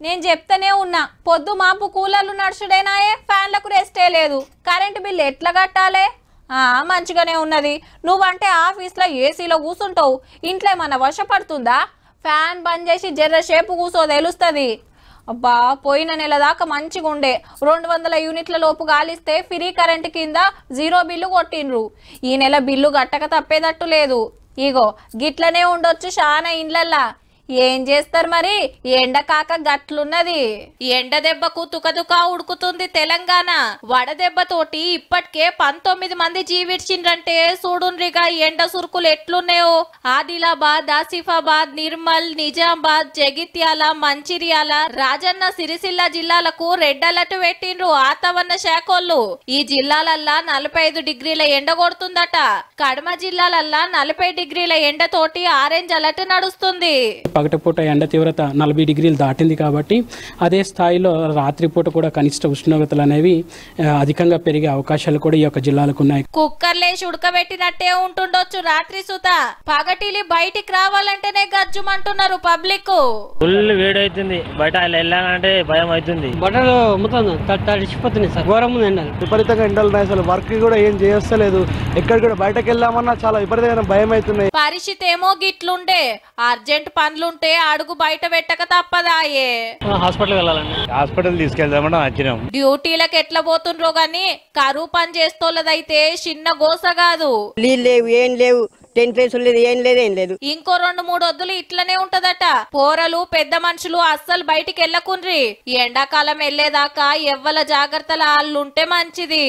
నేను చెప్తానే ఉన్నా పొద్దు మాపు కూలర్లు నడుచుడేనాయే ఫ్యాన్లకు రెస్టే లేదు కరెంటు బిల్లు ఎట్లా కట్టాలే మంచిగానే ఉన్నది నువ్వంటే ఆఫీస్లో ఏసీలో కూసుంటావు ఇంట్లో ఏమన్నా వశపడుతుందా ఫ్యాన్ బంద్ చేసి జర్రసేపు కూసో తెలుస్తుంది అబ్బా పోయిన నెల దాకా మంచిగా ఉండే 200 యూనిట్ల లోపు గాలిస్తే ఫ్రీ కరెంటు కింద 0 బిల్లు కొట్టిండ్రు ఈ నెల బిల్లు గట్టక తప్పేదట్టు లేదు ఇగో గిట్లనే ఉండొచ్చు చాలా ఇండ్లల్లా ఏం చేస్తారు మరి ఎండ కాక గట్లున్నది ఎండ దెబ్బకు తుకతుక ఉడుకుతుంది తెలంగాణ వడదెబ్బతోటి ఇప్పటికే 19 మంది జీవిడ్చిండ్రంటే చూడుండ్రిగా ఎండ సురుకులు ఎట్లున్నాయో ఆదిలాబాద్ ఆసిఫాబాద్ నిర్మల్ నిజామాబాద్ జగిత్యాల మంచిర్యాల రాజన్న సిరిసిల్ల జిల్లాలకు రెడ్ అలర్ట్ పెట్టిండ్రు వాతావరణ శాఖోళ్ళు ఈ జిల్లాలల్లా 45 డిగ్రీల ఎండ కొడుతుందట కడమ జిల్లాలల్లా 40 డిగ్రీల ఎండతోటి ఆరెంజ్ అలర్ట్ నడుస్తుంది పగటిపూట ఎండ తీవ్రత 40 డిగ్రీలు దాటింది కాబట్టి అదే స్థాయిలో రాత్రిపూట కూడా కనిష్ట ఉష్ణోగ్రతలు అనేవి అధికంగా పెరిగే అవకాశాలు కూడా ఈ యొక్క జిల్లాలకు ఉన్నాయి కుక్కర్లేసి ఉడకబెట్టినట్టే ఉంటుండొచ్చు రాత్రి సుత పగటిలి బయటికి రావాలంటేనే గజ్జుమంటున్నారు పబ్లిక్ ఫుల్ వేడైతుంది బయట వెళ్ళాలంటే భయం అవుతుంది బట్టలు మొత్తం తడిచిపోతున్నాయి సార్ ఘోరం ఎండలు విపరీతంగా ఎండలు ఉన్నాయి అసలు వర్క్ కూడా ఏం చేయలేదు ఎక్కడ కూడా బయటకు వెళ్ళామన్నా చాలా విపరీతమైన భయం అవుతున్నాయి పరిస్థితి ఏమో గిట్లుండే అర్జెంట్ పనులుంటే అడుగు బయట పెట్టక తప్పదాయే హాస్పిటల్ వెళ్ళాలండి హాస్పిటల్ తీసుకెళ్దామని వచ్చినాం డ్యూటీలకు ఎట్లా పోతుండ్రో గాని కరువు పని చేస్తోళ్ళదైతే చిన్న గోస కాదు నీళ్ళు లేవు ఏం లేవు 10 ప్లేసులు లేదు ఏం లేదు ఏం లేదు ఇంకో 2-3 వద్దులు ఇట్లనే ఉంటదట పోరలు పెద్ద మనుషులు అస్సలు బయటికి వెళ్ళకుండ్రి ఎండాకాలం వెళ్లేదాకా ఎవ్వల జాగ్రత్తలు ఆళ్ళుంటే మంచిది.